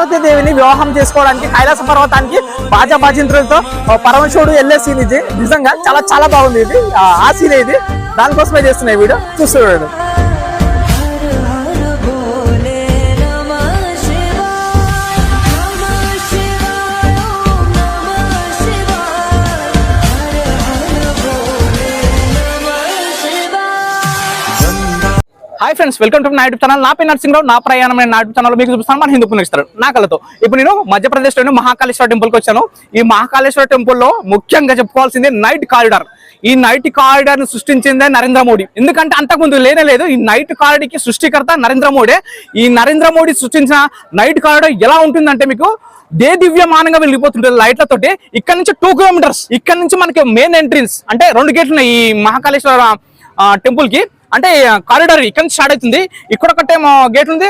పార్వతీదేవిని వివాహం చేసుకోవడానికి కైలాస పర్వతానికి బాజా బాజింత్రులతో పరమశివుడు వెళ్ళే సీన్ ఇది. నిజంగా చాలా చాలా బాగుంది ఇది, ఆ సీన్ ఇది. దానికోసమే చేస్తున్నా వీడియో, చూస్తున్నాడు. హాయ్ ఫ్రెండ్స్, వెల్కమ్ టు నా యూట్యూబ్ ఛానల్. నా పేరు నరసింహరావు. నా ప్రయాణం నా యూట్యూబ్ ఛానల్ మీకు చూపిస్తాను. మన హిందూ పుణ్యక్షేత్రం నా కళతో. ఇప్పుడు నేను మధ్యప్రదేశ్లోని మహాకాళేశ్వర టెంపుల్కి వచ్చాను. ఈ మహాకాళేశ్వర టెంపుల్లో ముఖ్యంగా చెప్పుకోవాల్సింది నైట్ కారిడార్. ఈ నైట్ కారిడార్ ని సృష్టించిందే నరేంద్ర మోడీ. ఎందుకంటే అంతకుముందు లేనేలేదు. ఈ నైట్ కారిడార్ కి సృష్టికర్త నరేంద్ర మోడీ. ఈ నరేంద్ర మోడీ సృష్టించిన నైట్ కారిడార్ ఎలా ఉంటుందంటే మీకు దివ్యమానంగా వెళ్ళిపోతుంటుంది లైట్లతోటి. ఇక్కడ నుంచి 2 కిలోమీటర్స్, ఇక్కడ నుంచి మనకి మెయిన్ ఎంట్రన్స్ అంటే 2 గేట్లు ఉన్నాయి ఈ మహాకాళేశ్వర టెంపుల్ కి. అంటే కారిడార్ ఇక్కడ నుంచి స్టార్ట్ అవుతుంది. ఇక్కడ ఒకటేమో గేట్ ఉంది,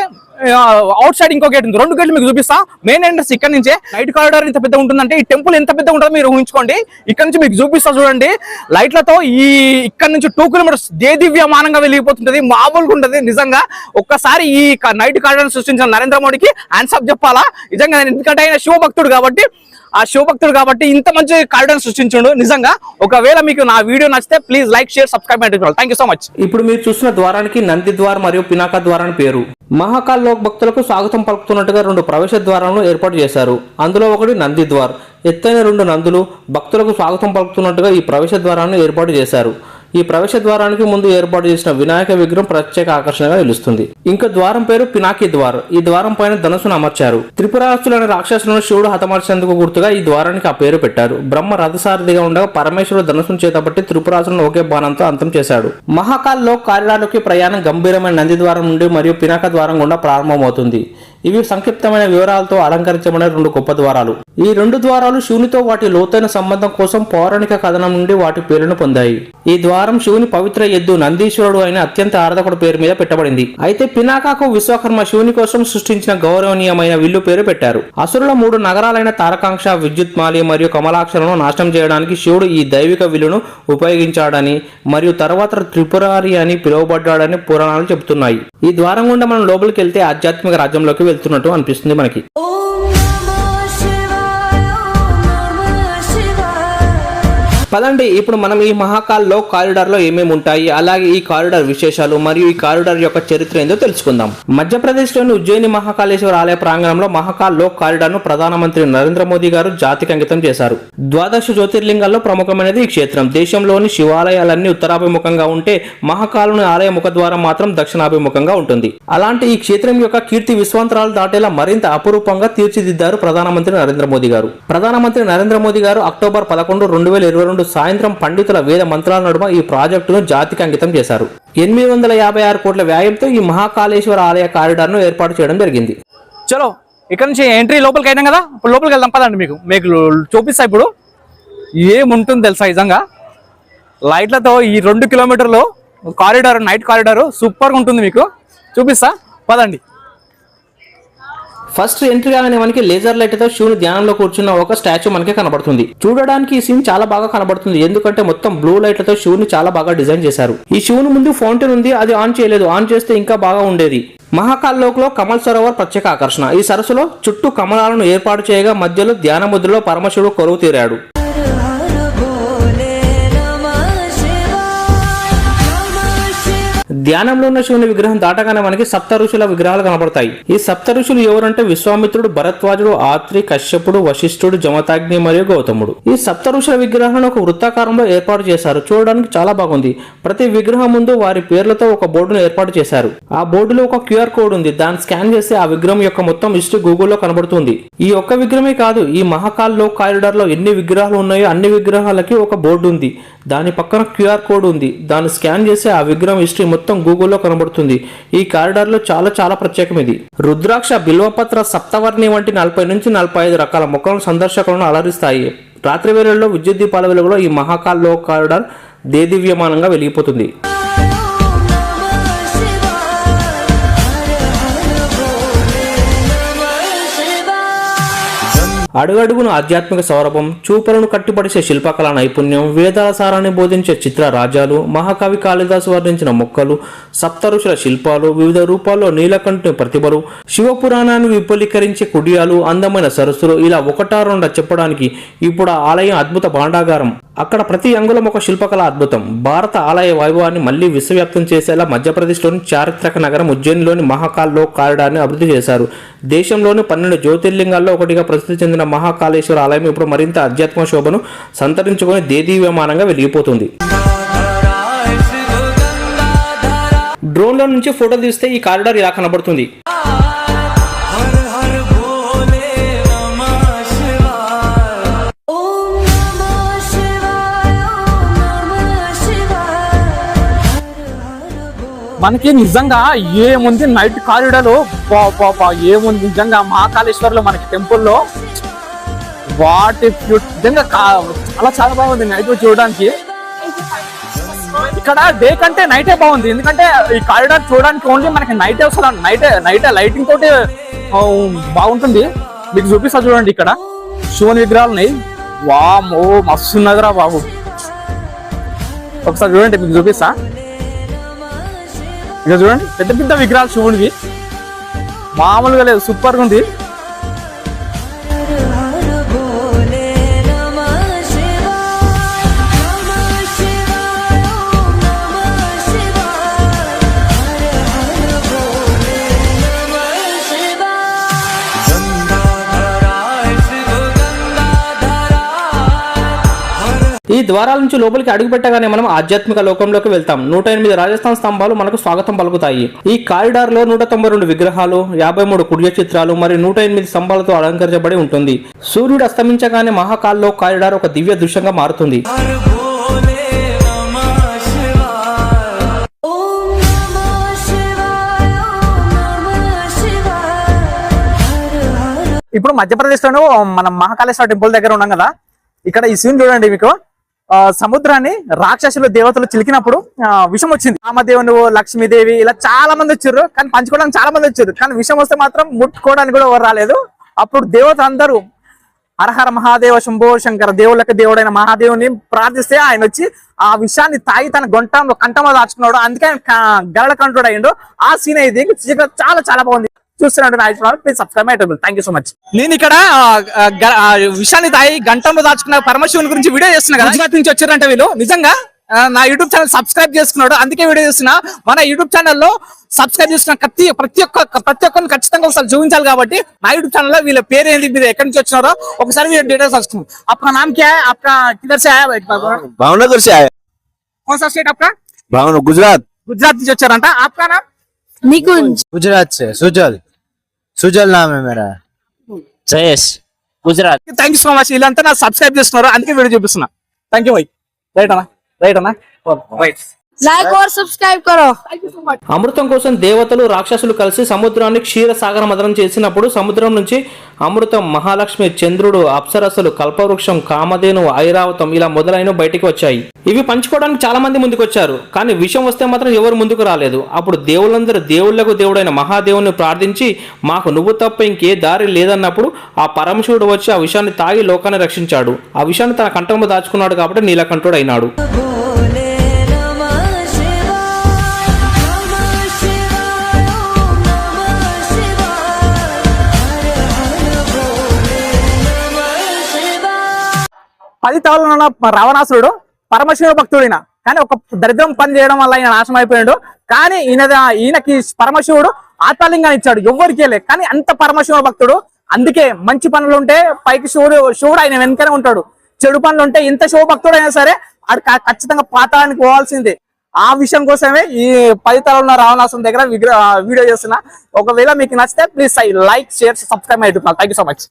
అవుట్ సైడ్ ఇంకో గేట్ ఉంది. 2 గేట్లు మీకు చూపిస్తా. మెయిన్ ఎంట్రన్స్ ఇక్కడ నుంచే. నైట్ కారిడార్ ఎంత పెద్ద ఉంటుందంటే ఈ టెంపుల్ ఎంత పెద్ద ఉంటుందో మీరు ఊహించుకోండి. ఇక్కడ నుంచి మీకు చూపిస్తా చూడండి. లైట్లతో ఈ ఇక్కడ నుంచి 2 కిలోమీటర్స్ దివ్యమానంగా వెళ్ళిపోతుంటది. మామూలుగా ఉంటుంది నిజంగా. ఒక్కసారి ఈ నైట్ కారిడార్ సృష్టించిన నరేంద్ర మోడీకి హ్యాండ్స్ అప్ చెప్పాలా నిజంగా. ఎందుకంటే ఆయన శివభక్తుడు కాబట్టి, ఇంత మంచి కారిడార్ సృష్టించండు నిజంగా. ఒకవేళ మీకు నా వీడియో నచ్చితే please like, share, subscribe and thank you so much. ఇప్పుడు మీరు చూసిన ద్వారానికి నంది ద్వార్ మరియు పినాక ద్వార్ అని పేరు. మహాకాల్ లోక్ భక్తులకు స్వాగతం పలుకుతున్నట్టుగా 2 ప్రవేశ ద్వారాలను ఏర్పాటు చేశారు. అందులో ఒకటి నంది ద్వార్. ఎత్తైన 2 నందులు భక్తులకు స్వాగతం పలుకుతున్నట్టుగా ఈ ప్రవేశ ద్వారాన్ని ఏర్పాటు చేశారు. ఈ ప్రవేశ ద్వారానికి ముందు ఏర్పాటు చేసిన వినాయక విగ్రహం ప్రత్యేక ఆకర్షణగా నిలుస్తుంది. ఇంకా ద్వారం పేరు పినాకి ద్వార్. ఈ ద్వారం పైన ధనుసును అమర్చారు. త్రిపురాసులైన రాక్షసులను శివుడు హతమార్చేందుకు గుర్తుగా ఈ ద్వారానికి ఆ పేరు పెట్టారు. బ్రహ్మ రథసారథిగా ఉండగా పరమేశ్వరుడు ధనుసును చేతబట్టి త్రిపురాసులను ఒకే బాణంతో అంతం చేశాడు. మహాకాల్ లోక్ కారిడార్లోకి ప్రయాణం గంభీరమైన నంది ద్వారం నుండి మరియు పినాక ద్వారం గుండా ప్రారంభమవుతుంది. ఇవి సంక్షిప్తమైన వివరాలతో అలంకరించబడిన 2 గొప్ప ద్వారాలు. ఈ 2 ద్వారాలు శివునితో వాటి లోతైన సంబంధం కోసం పౌరాణిక కథనం నుండి వాటి పేరును పొందాయి. ఈ ద్వారం శివుని పవిత్ర ఎద్దు నందీశ్వరుడు అయిన అత్యంత ఆరాధకుడు పేరు మీద పెట్టబడింది. అయితే పినాకాకు విశ్వకర్మ శివుని కోసం సృష్టించిన గౌరవనీయమైన విల్లు పేరు పెట్టారు. అసురుల 3 నగరాలైన తారకాంక్ష, విద్యుత్మాలి మరియు కమలాక్షలను నాశనం చేయడానికి శివుడు ఈ దైవిక విల్లును ఉపయోగించాడని మరియు తర్వాత త్రిపురారి అని పిలువబడ్డాడని పురాణాలు చెబుతున్నాయి. ఈ ద్వారం గుండా మనం లోపలికి వెళ్తే ఆధ్యాత్మిక రాజ్యంలోకి వెళ్తున్నట్టు అనిపిస్తుంది మనకి. పదండి ఇప్పుడు మనం ఈ మహాకాల్ లోక్ కారిడార్ లో ఏమేమి ఉంటాయి, అలాగే ఈ కారిడార్ విశేషాలు మరియు ఈ కారిడార్ యొక్క చరిత్ర ఏందో తెలుసుకుందాం. మధ్యప్రదేశ్ లోని ఉజ్జయిని మహాకాళేశ్వర ఆలయ ప్రాంగణంలో మహాకాల్ లోక్ కారిడార్ ను ప్రధానమంత్రి నరేంద్ర మోదీ గారు జాతికి అంకితం చేశారు. 12 జ్యోతిర్లింగాల్లో ప్రముఖమైనది ఈ క్షేత్రం. దేశంలోని శివాలయాలన్నీ ఉత్తరాభిముఖంగా ఉంటే మహాకాలుని ఆలయ ముఖద్వారం మాత్రం దక్షిణాభిముఖంగా ఉంటుంది. అలాంటి ఈ క్షేత్రం యొక్క కీర్తి విశ్వాంతరాలు దాటేలా మరింత అపురూపంగా తీర్చిదిద్దారు ప్రధానమంత్రి నరేంద్ర మోదీ గారు. ప్రధానమంత్రి నరేంద్ర మోదీ గారు అక్టోబర్ 11, 2022 సాయంత్రం పండితుల వేద మంత్రాల నడుమ ఈ ప్రాజెక్టును జాతికి అంకితం చేశారు. 856 కోట్ల వ్యయంతో ఈ మహాకాళేశ్వర ఆలయ కారిడార్ ను ఏర్పాటు చేయడం జరిగింది. చలో ఇక్కడ నుంచి ఎంట్రీ లోపలికి అయినాం కదా, ఇప్పుడు లోపలికి వెళ్దాం పదండి. మీకు చూపిస్తా ఇప్పుడు ఏముంటుంది తెలుసా. నిజంగా లైట్లతో ఈ 2 కిలోమీటర్లు కారిడార్, నైట్ కారిడార్ సూపర్గా ఉంటుంది. మీకు చూపిస్తా పదండి. ఫస్ట్ ఎంట్రీ గానే మనకి లేజర్ లైట్ తో శివుని ధ్యానంలో కూర్చున్న ఒక స్టాచ్యూ మనకి కనబడుతుంది. చూడడానికి ఈ సీన్ చాలా బాగా కనబడుతుంది, ఎందుకంటే మొత్తం బ్లూ లైట్లతో శివుని చాలా బాగా డిజైన్ చేశారు. ఈ శివుని ముందు ఫౌంటైన్ ఉంది, అది ఆన్ చేయలేదు. ఆన్ చేస్తే ఇంకా బాగా ఉండేది. మహాకాల్ లోక్ లో కమల్ సరోవర్ ప్రత్యేక ఆకర్షణ. ఈ సరస్సులో చుట్టూ కమలాలను ఏర్పాటు చేయగా మధ్యలో ధ్యాన ముద్రలో పరమశివుడు కొలువు తీరాడు. ధ్యానంలో ఉన్న శివుని విగ్రహం దాటగానే మనకి 7 ఋషుల విగ్రహాలు కనబడతాయి. ఈ 7 ఋషులు ఎవరంటే విశ్వామిత్రుడు, భరద్వాజుడు, ఆత్రి, కశ్యపుడు, వశిష్ఠుడు, జమతాగ్ని మరియు గౌతముడు. ఈ 7 ఋషుల విగ్రహాలను ఒక వృత్తాకారంలో ఏర్పాటు చేశారు. చూడడానికి చాలా బాగుంది. ప్రతి విగ్రహం ముందు వారి పేర్లతో ఒక బోర్డును ఏర్పాటు చేశారు. ఆ బోర్డులో ఒక QR కోడ్ ఉంది. దాన్ని స్కాన్ చేస్తే ఆ విగ్రహం యొక్క మొత్తం హిస్టరీ గూగుల్లో కనబడుతుంది. ఈ ఒక్క విగ్రహమే కాదు, ఈ మహాకాల్ లోక్ కారిడార్ లో ఎన్ని విగ్రహాలు ఉన్నాయో అన్ని విగ్రహాలకి ఒక బోర్డు ఉంది. దాని పక్కన QR కోడ్ ఉంది. దాన్ని స్కాన్ చేసి ఆ విగ్రహం హిస్టరీ మొత్తం గూగుల్లో కనబడుతుంది. ఈ కారిడార్ లో చాలా ప్రత్యేకం ఇది. రుద్రాక్ష, బిల్వపత్ర, సప్తవర్ణి వంటి 40 నుంచి 45 రకాల మొక్కలను సందర్శకులను అలరిస్తాయి. రాత్రి వేళల్లో విద్యుత్ దీపాల వెలుగులో ఈ మహాకాల్ లోక్ కారిడార్ దేదీవ్యమానంగా వెలిగిపోతుంది. అడుగడుగును ఆధ్యాత్మిక సౌరభం, చూపలను కట్టిపడిసే శిల్పకళా నైపుణ్యం, వేదాల సారాన్ని బోధించే చిత్ర రాజ్యాలు, మహాకవి కాళిదాసు వర్ణించిన మొక్కలు, సప్తఋషుల శిల్పాలు, వివిధ రూపాల్లో నీలకంఠుని ప్రతిభలు, శివపురాణాన్ని విపులీకరించే కుడియాలు, అందమైన సరస్సులు, ఇలా ఒకటా రెండా చెప్పడానికి ఇప్పుడు ఆ ఆలయం అద్భుత భాండాగారం. అక్కడ ప్రతి అంగుళం ఒక శిల్పకళ అద్భుతం. భారత ఆలయ వైభవాన్ని మళ్లీ విశ్వవ్యాప్తం చేసేలా మధ్యప్రదేశ్లోని చారిత్రక నగరం ఉజ్జయినిలోని మహాకాల్ లోక్ కారిడార్ని అభివృద్ధి చేశారు. దేశంలోని 12 జ్యోతిర్లింగాల్లో ఒకటిగా ప్రసిద్ధి చెందిన మహాకాళేశ్వర ఆలయం ఇప్పుడు మరింత ఆధ్యాత్మిక శోభను సంతరించుకొని దేదీవ్యమానంగా వెలిగిపోతుంది. డ్రోన్లో నుంచి ఫోటో తీస్తే ఈ కారిడార్ ఇలా కనబడుతుంది. మనకి నిజంగా ఏముంది నైట్ కారిడార్ ఏముంది నిజంగా మహాకాళేశ్వర్లో మనకి టెంపుల్లో వాటి నిజంగా చాలా బాగుంది నైట్ చూడడానికి. ఇక్కడ డే కంటే నైటే బాగుంది, ఎందుకంటే ఈ కారిడార్ చూడడానికి ఓన్లీ మనకి నైటే వస్తుంది. నైటే లైటింగ్ తోటి బాగుంటుంది. మీకు చూపిస్తా చూడండి, ఇక్కడ శివుని విగ్రహాలు ఉన్నాయి. వామ్మో మస్తు ఉన్నదిరా బాబు, ఒకసారి చూడండి మీకు చూపిస్తా. ఇక చూడండి పెద్ద పెద్ద విగ్రహాలు శివుడివి, మామూలుగా లేదు, సూపర్గా ఉంది. ఈ ద్వారాల నుంచి లోపలికి అడుగు పెట్టగానే మనం ఆధ్యాత్మిక లోకంలోకి వెళ్తాం. 108 రాజస్థాన్ స్తంభాలు మనకు స్వాగతం పలుకుతాయి. ఈ కారిడార్ లో 192 విగ్రహాలు, 53 కుడియ చిత్రాలు మరియు 108 స్తంభాలతో అలంకరించబడి ఉంటుంది. సూర్యుడు అస్తమించగానే మహాకాల్ లోక్ కారిడార్ ఒక దివ్య దృశ్యంగా మారుతుంది. ఇప్పుడు మధ్యప్రదేశ్ లోను మనం మహాకాళేశ్వర టెంపుల్ దగ్గర ఉన్నాం కదా, ఇక్కడ ఈ సీన్ చూడండి. మీకు సముద్రాన్ని రాక్షసులు దేవతలు చిలికినప్పుడు విషం వచ్చింది. రామదేవుని, లక్ష్మీదేవి ఇలా చాలా మంది వచ్చారు, కానీ పంచుకోవడానికి చాలా మంది వచ్చారు. కానీ విషం వస్తే మాత్రం ముట్టుకోవడానికి కూడా ఎవరు రాలేదు. అప్పుడు దేవత అందరూ హరహర మహాదేవ శంభో శంకర, దేవుళ్ళకి దేవుడైన మహాదేవుని ప్రార్థిస్తే ఆయన వచ్చి ఆ విషయాన్ని తాగి తన గొంటంలో కంఠంలో దాచుకున్నాడు. అందుకే ఆయన గరళ కంఠుడు అయ్యిండు. ఆ సీన్ అయితే చాలా బాగుంది. చూస్తున్నాడు please subscribe my channel. Thank you so much. నేను ఇక్కడ విషయాన్ని తాగి గంటంలో దాచుకున్న పరమశివుని గురించి వీడియో చేస్తున్నా కదా, గుజరాత్ నుంచి వచ్చారంటే వీళ్ళు. నిజంగా నా యూట్యూబ్ ఛానల్ సబ్స్క్రైబ్ చేసుకున్నాడు, అందుకే వీడియో చేస్తున్నా. మన యూట్యూబ్ ఛానల్లో సబ్స్క్రైబ్ చేస్తున్న ప్రతి ఒక్కరిని ఖచ్చితంగా ఒకసారి చూపించాలి. కాబట్టి నా యూట్యూబ్ ఛానల్ లో వీళ్ళ పేరు ఏంటి, మీరు ఎక్కడి నుంచి వచ్చినారో ఒకసారి వీళ్ళ డీటెయిల్స్ వస్తుంది. आपका नाम क्या है, आपका किधर से आया? भावनगर से आया। कौन सा स्टेट आपका? भावनगर, गुजरात నుంచి వచ్చారంట. आपका नाम? निकुंज। गुजरात से सुजल नाम है मेरा। Jayesh, Gujarat. Thank you so much. వీళ్ళంతా నా సబ్స్క్రైబ్ చేస్తున్నారు, అందుకే వీడియో చూపిస్తున్నా. Thank you. రైట్ అన్నా రైట్. लाइक और सब्सक्राइब करो। అమృతం కోసం దేవతలు రాక్షసులు కలిసి సముద్రాన్ని క్షీరసాగర మదనం చేసినప్పుడు సముద్రం నుంచి అమృతం, మహాలక్ష్మి, చంద్రుడు, అప్సరస్సులు, కల్పవృక్షం, కామధేను, ఐరావతం ఇలా మొదలైన బయటికి వచ్చాయి. ఇవి పంచుకోవడానికి చాలా మంది ముందుకు వచ్చారు, కానీ విషయం వస్తే మాత్రం ఎవరు ముందుకు రాలేదు. అప్పుడు దేవుళ్ళందరూ దేవుళ్లకు దేవుడైన మహాదేవుని ప్రార్థించి మాకు నువ్వు తప్ప ఇంకే దారి లేదన్నప్పుడు ఆ పరమశివుడు వచ్చి ఆ విషయాన్ని తాగి లోకాన్ని రక్షించాడు. ఆ విషయాన్ని తన కంఠంలో దాచుకున్నాడు కాబట్టి నీలకంఠుడు అయినాడు. పది తలలు ఉన్న రావణాసురుడు పరమశివ భక్తుడిన, కానీ ఒక దరిద్రం పని చేయడం వల్ల ఆయన నాశనం అయిపోయాడు. కానీ ఈయనకి పరమశివుడు ఆత్మలింగాన్ని ఇచ్చాడు, ఎవరికి లే. కానీ అంత పరమశివ భక్తుడు, అందుకే మంచి పనులు ఉంటే పైకి శివుడు ఆయన వెనుకనే ఉంటాడు. చెడు పనులు ఉంటే ఇంత శివ భక్తుడు అయినా సరే అది ఖచ్చితంగా పాతాళానికి పోవాల్సిందే. ఆ విషయం కోసమే ఈ 10 తలలు ఉన్న రావణాసురుని దగ్గర వీడియో చేస్తున్నా. ఒకవేళ మీకు నచ్చితే please like, share, subscribe my YouTube channel. Thank you so much.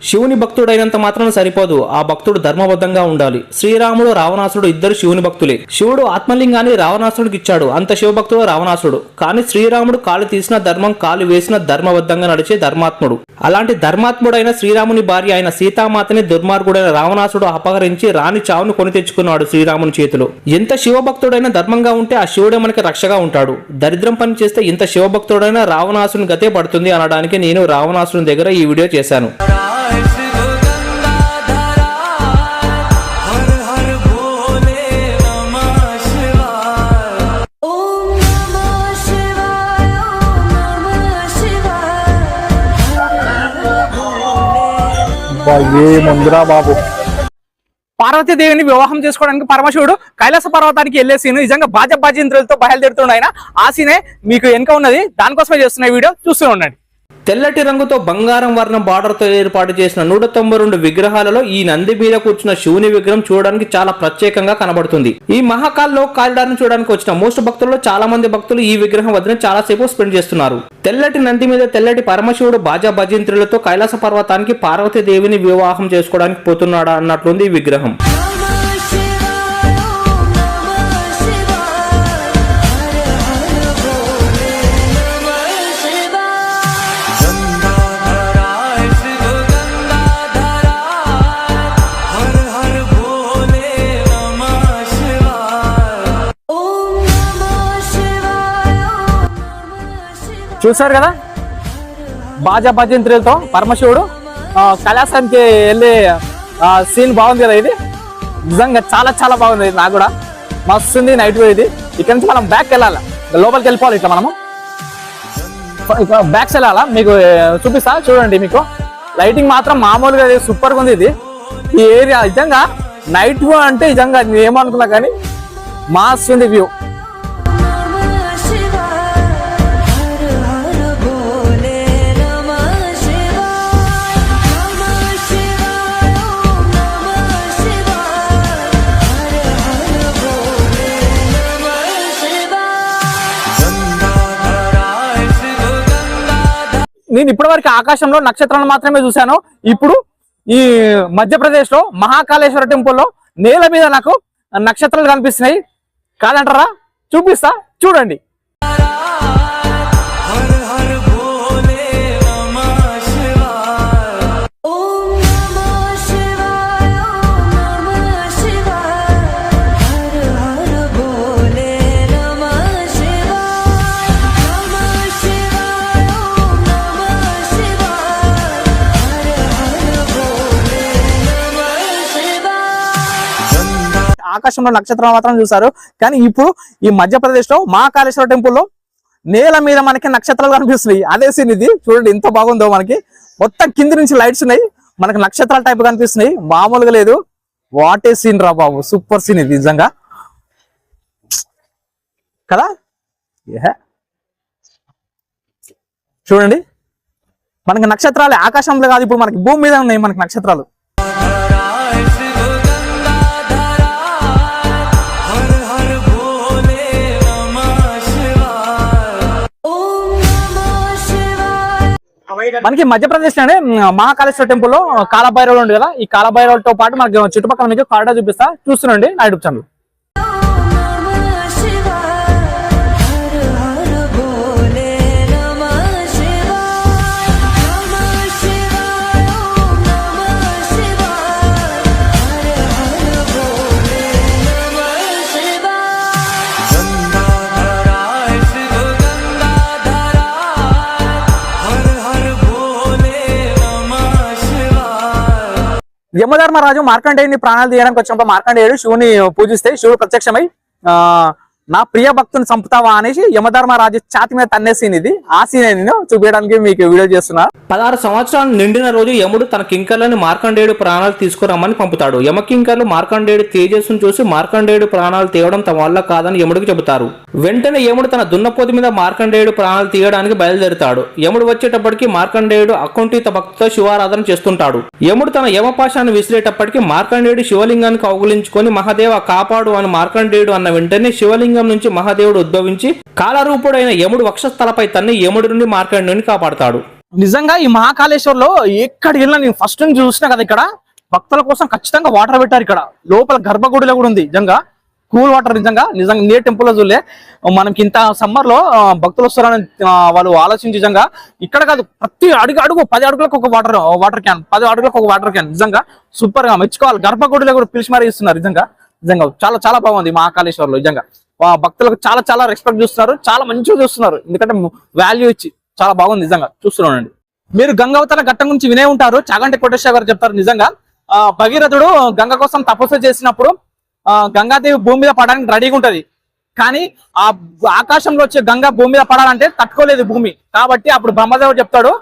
శివుని భక్తుడైనంత మాత్రం సరిపోదు, ఆ భక్తుడు ధర్మబద్ధంగా ఉండాలి. శ్రీరాముడు రావణాసుడు ఇద్దరు శివుని భక్తులే. శివుడు ఆత్మలింగాన్ని రావణాసుడికి ఇచ్చాడు, అంత శివభక్తుడు రావణాసుడు. కానీ శ్రీరాముడు కాలు తీసిన ధర్మం, కాలు వేసిన ధర్మబద్ధంగా నడిచే ధర్మాత్ముడు. అలాంటి ధర్మాత్ముడైన శ్రీరాముని భార్య అయిన సీతామాతని దుర్మార్గుడైన రావణాసుడు అపహరించి రాణి చావును కొని తెచ్చుకున్నాడు శ్రీరాముని చేతిలో. ఎంత శివభక్తుడైన ధర్మంగా ఉంటే ఆ శివుడే మనకి రక్షగా ఉంటాడు. దరిద్రం పని చేస్తే ఇంత శివభక్తుడైన రావణాసుని గతే పడుతుంది అనడానికి నేను రావణాసుని దగ్గర ఈ వీడియో చేశాను. పార్వతీదేవిని వివాహం చేసుకోవడానికి పరమశివుడు కైలాస పర్వతానికి వెళ్లే సీన్ నిజంగా బాజంత్రులతో బయలుదేరుతుండే ఆయన. ఆ సీనే మీకు వెనుక ఉన్నది, దానికోసమే చేస్తున్న వీడియో చూస్తూ ఉండండి. తెల్లటి రంగుతో బంగారం వర్ణం బార్డర్తో ఏర్పాటు చేసిన 192 విగ్రహాలలో ఈ నంది మీద కూర్చున్న శివుని విగ్రహం చూడడానికి చాలా ప్రత్యేకంగా కనబడుతుంది. ఈ మహాకాల్ లోక్ కారిడార్ ను చూడడానికి వచ్చిన మోస్ట్ భక్తుల్లో చాలా మంది భక్తులు ఈ విగ్రహం వద్ద చాలా సేపు స్పెండ్ చేస్తున్నారు. తెల్లటి నంది మీద తెల్లటి పరమశివుడు బాజా భజంత్రులతో కైలాస పర్వతానికి పార్వతీదేవిని వివాహం చేసుకోవడానికి పోతున్నాడా అన్నట్లుంది ఈ విగ్రహం. చూసారు కదా, బాజా భజంత్రులతో పరమశివుడు కైలాసానికి వెళ్ళే సీన్ బాగుంది కదా. ఇది నిజంగా చాలా చాలా బాగుంది. ఇది నాకు కూడా మస్తుంది నైట్ వ్యూ. ఇది ఇక్కడ నుంచి మనం బ్యాక్ వెళ్ళాలి, లోపలికి వెళ్ళిపోవాలి. ఇట్లా మనము బ్యాక్స్ వెళ్ళాలా, మీకు చూపిస్తా చూడండి. మీకు లైటింగ్ మాత్రం మామూలుగా సూపర్గా ఉంది. ఇది ఈ ఏరియా నిజంగా నైట్ వ్యూ అంటే నిజంగా ఏమనుకున్నా కానీ మస్తుంది వ్యూ. నేను ఇప్పటివరకు ఆకాశంలో నక్షత్రాలను మాత్రమే చూశాను. ఇప్పుడు ఈ మధ్యప్రదేశ్ లో మహాకాళేశ్వర టెంపుల్లో నేల మీద నాకు నక్షత్రాలు కనిపిస్తున్నాయి. కాదంటారా? చూపిస్తా చూడండి. ఆకాశంలో నక్షత్రాలు మాత్రం చూసారు, కానీ ఇప్పుడు ఈ మధ్యప్రదేశ్ లో మహాకాళేశ్వర టెంపుల్లో నేల మీద మనకి నక్షత్రాలు కనిపిస్తున్నాయి. అదే సీన్ ఇది. చూడండి ఎంత బాగుందో. మనకి మొత్తం కింది నుంచి లైట్స్ ఉన్నాయి, మనకి నక్షత్రాల టైప్ కనిపిస్తున్నాయి. మామూలుగా లేదు. వాట్ ఏ సీన్ రా బాబు, సూపర్ సీన్ ఇది నిజంగా కదా. చూడండి, మనకి నక్షత్రాలు ఆకాశంలో కాదు, ఇప్పుడు మనకి భూమి మీద ఉన్నాయి మనకి నక్షత్రాలు. మనకి మధ్యప్రదేశ్ లోనే మహాకాళేశ్వర టెంపుల్ లో కాలభైరవులు ఉంది కదా. ఈ కాలభైరవులతో పాటు మనకి చుట్టుపక్కల మీకు కారిడార్ చూపిస్తా, చూస్తుండండి నా యూట్యూబ్ ఛానల్. యమధర్మరాజు మార్కండేయుని ప్రాణాలు తీయడానికి వచ్చినప్పుడు మార్కండేయుడు శివుని పూజిస్తే శివుడు ప్రత్యక్షమై నా ప్రియ భక్తుని చంపుతావా అనేసి యమధర్మరాజు ఛాతి మీద తన్నే సీన్ ఇది. ఆ సీన్ నేను చూపించడానికి మీకు వీడియో చేస్తున్నా. 16 సంవత్సరాలు నిండిన రోజు యముడు తన కింకర్లను మార్కండేయుడు ప్రాణాలు తీసుకురమ్మని పంపుతాడు. యమకింకర్లు మార్కండేయుడు తేజస్సును చూసి మార్కండేయుడు ప్రాణాలు తీయడం తమ వల్ల కాదని యముడికి చెబుతారు. వెంటనే యముడు తన దున్నపోతు మీద మార్కండేయుడు ప్రాణాలు తీయడానికి బయలుదేరుతాడు. యముడు వచ్చేటప్పటికి మార్కండేయుడు అకుంఠిత భక్తితో శివారాధన చేస్తుంటాడు. యముడు తన యమపాశాన్ని విసిరేటప్పటికి మార్కండేయుడు శివలింగాన్ని కౌగులించుకొని మహాదేవ కాపాడు అని మార్కండేయుడు అన్న వెంటనే శివలింగం నుంచి మహాదేవుడు ఉద్భవించి కాలరూపుడైన యముడు వక్షస్థలపై తన్ని యముడి నుండి మార్కండేయుని కాపాడుతాడు. నిజంగా ఈ మహాకాళేశ్వర్లో ఎక్కడికి వెళ్ళినా నేను ఫస్ట్ నుంచి చూసినా కదా, ఇక్కడ భక్తుల కోసం ఖచ్చితంగా వాటర్ పెట్టారు. ఇక్కడ లోపల గర్భగుడిలో కూడా ఉంది నిజంగా కూల్ వాటర్. నిజంగా నే టెంపుల్ లో చూడలే. మనకి ఇంత సమ్మర్ లో భక్తులు వస్తారని వాళ్ళు ఆలోచించి నిజంగా ఇక్కడ కాదు, ప్రతి అడుగు 10 అడుగులకు ఒక వాటర్ క్యాన్, 10 అడుగులకు ఒక వాటర్ క్యాన్. నిజంగా సూపర్ గా మెచ్చుకోవాలి. గర్భగుడిలో కూడా పిలిచి మరీ ఇస్తున్నారు. నిజంగా నిజంగా చాలా చాలా బాగుంది మహాకాళేశ్వర్లో. నిజంగా భక్తులకు చాలా చాలా రెస్పెక్ట్ చూస్తున్నారు, చాలా మంచిగా చూస్తున్నారు. ఎందుకంటే వాల్యూ ఇచ్చి చాలా బాగుంది నిజంగా చూస్తున్నానండి. మీరు గంగావతరణ ఘట్టం గురించి వినే ఉంటారు, చాగంటి కోటేశ్వర గారు చెప్తారు. నిజంగా భగీరథుడు గంగ కోసం తపస్సు చేసినప్పుడు గంగాదేవి భూమి మీద పడడానికి రెడీగా ఉంటది. కానీ ఆ ఆకాశంలో వచ్చే గంగ భూమి మీద పడాలంటే తట్టుకోలేదు భూమి. కాబట్టి అప్పుడు బ్రహ్మదేవుడు చెప్తాడు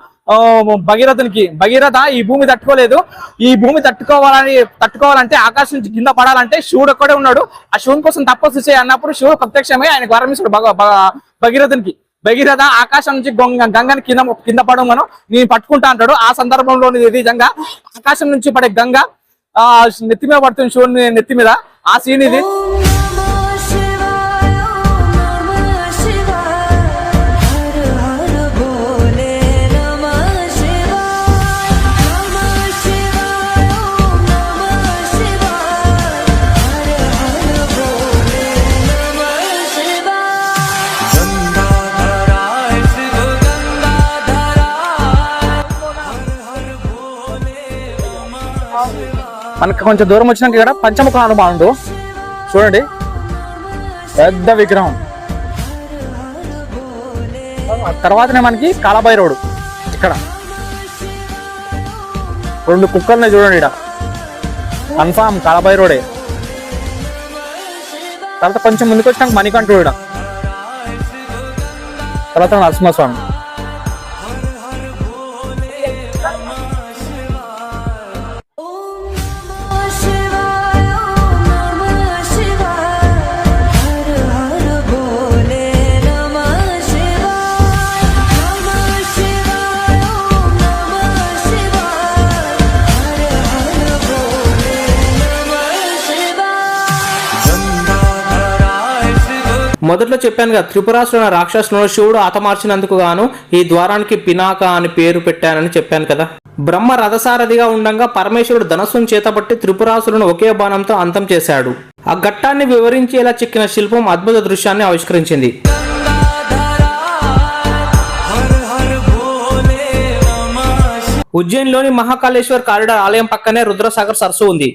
భగీరథునికి, భగీరథ ఈ భూమి తట్టుకోలేదు, ఈ భూమి తట్టుకోవాలంటే ఆకాశం నుంచి కింద పడాలంటే శివుడు ఒక్కడే ఉన్నాడు, ఆ శివుని కోసం తపస్సు చేయి అన్నప్పుడు శివుడు ప్రత్యక్షమై ఆయనకు వరమిస్తాడు భగీరథునికి. భగీరథ ఆకాశం నుంచి గంగని కింద పడమను నేను పట్టుకుంటా అంటాడు. ఆ సందర్భంలో నిజంగా ఆకాశం నుంచి పడే గంగ నెత్తి మీద పడుతుంది, శివుని నెత్తి మీద. ఆ సీన్ ఇది. మనకి కొంచెం దూరం వచ్చినాక ఇక్కడ పంచముఖ హనుమానుడు చూడండి, పెద్ద విగ్రహం. తర్వాతనే మనకి కాలభైరవుడు. ఇక్కడ 2 కుక్కల్ని చూడండి, ఇక్కడ కన్ఫామ్ కాలభైరవుడే. తర్వాత కొంచెం ముందుకు వచ్చినాక మణికంఠుడు, ఇక్కడ తర్వాత నరసింహస్వామి. మొదట్లో చెప్పాను కదా, త్రిపురాసురుడు రాక్షసులను శివుడు హతమార్చినందుకు గాను ఈ ద్వారానికి పినాక అని పేరు పెట్టానని చెప్పాను కదా. బ్రహ్మ రథసారథిగా ఉండంగా పరమేశ్వరుడు ధనస్సును చేతబట్టి త్రిపురాసురులను ఒకే బాణంతో అంతం చేశాడు. ఆ ఘట్టాన్ని వివరించేలా చెక్కిన శిల్పం అద్భుత దృశ్యాన్ని ఆవిష్కరించింది. ఉజ్జయిన్లోని మహాకాళేశ్వర్ కారిడార్ ఆలయం పక్కనే రుద్రసాగర్ సరస్సు ఉంది.